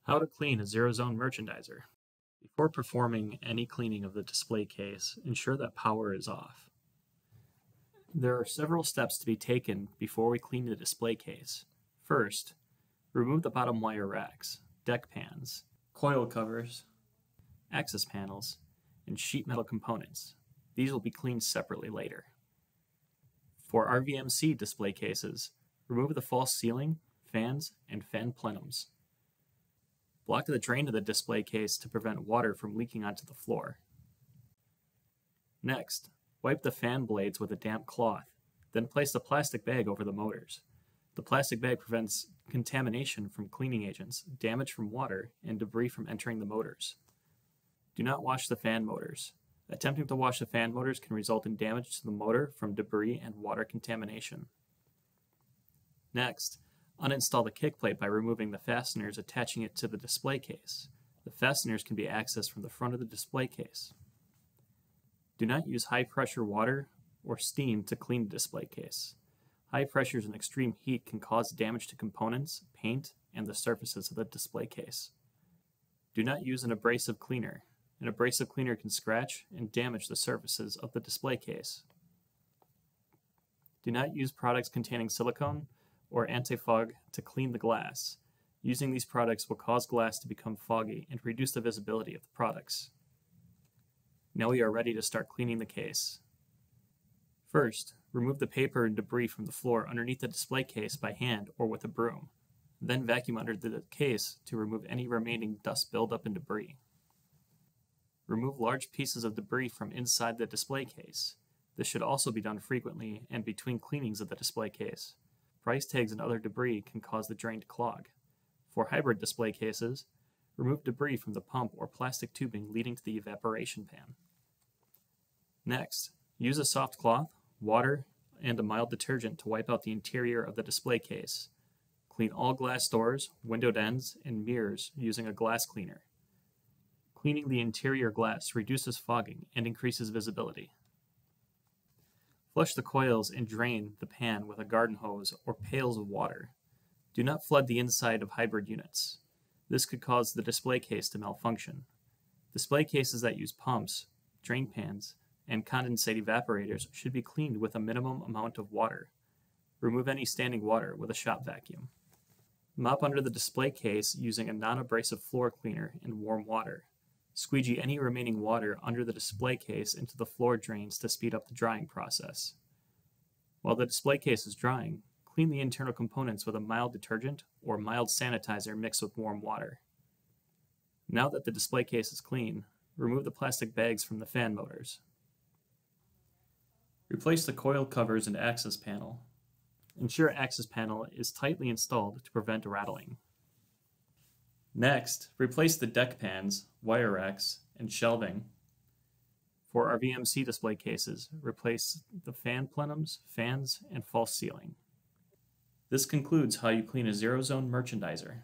How to clean a zero-zone merchandiser. Before performing any cleaning of the display case, ensure that power is off. There are several steps to be taken before we clean the display case. First, remove the bottom wire racks, deck pans, coil covers, access panels, and sheet metal components. These will be cleaned separately later. For RVMC display cases, remove the false ceiling, fans, and fan plenums. Block the drain of the display case to prevent water from leaking onto the floor. Next, wipe the fan blades with a damp cloth, then place the plastic bag over the motors. The plastic bag prevents contamination from cleaning agents, damage from water, and debris from entering the motors. Do not wash the fan motors. Attempting to wash the fan motors can result in damage to the motor from debris and water contamination. Next, uninstall the kick plate by removing the fasteners attaching it to the display case. The fasteners can be accessed from the front of the display case. Do not use high-pressure water or steam to clean the display case. High pressures and extreme heat can cause damage to components, paint, and the surfaces of the display case. Do not use an abrasive cleaner. An abrasive cleaner can scratch and damage the surfaces of the display case. Do not use products containing silicone or anti-fog to clean the glass. Using these products will cause glass to become foggy and reduce the visibility of the products. Now we are ready to start cleaning the case. First, remove the paper and debris from the floor underneath the display case by hand or with a broom. Then vacuum under the case to remove any remaining dust buildup and debris. Remove large pieces of debris from inside the display case. This should also be done frequently and between cleanings of the display case. Price tags and other debris can cause the drain to clog. For hybrid display cases, remove debris from the pump or plastic tubing leading to the evaporation pan. Next, use a soft cloth, water, and a mild detergent to wipe out the interior of the display case. Clean all glass doors, windowed ends, and mirrors using a glass cleaner. Cleaning the interior glass reduces fogging and increases visibility. Flush the coils and drain the pan with a garden hose or pails of water. Do not flood the inside of hybrid units. This could cause the display case to malfunction. Display cases that use pumps, drain pans, and condensate evaporators should be cleaned with a minimum amount of water. Remove any standing water with a shop vacuum. Mop under the display case using a non-abrasive floor cleaner and warm water. Squeegee any remaining water under the display case into the floor drains to speed up the drying process. While the display case is drying, clean the internal components with a mild detergent or mild sanitizer mixed with warm water. Now that the display case is clean, remove the plastic bags from the fan motors. Replace the coil covers and access panel. Ensure access panel is tightly installed to prevent rattling. Next, replace the deck pans, wire racks, and shelving. For our VMC display cases, replace the fan plenums, fans, and false ceiling. This concludes how you clean a zero-zone merchandiser.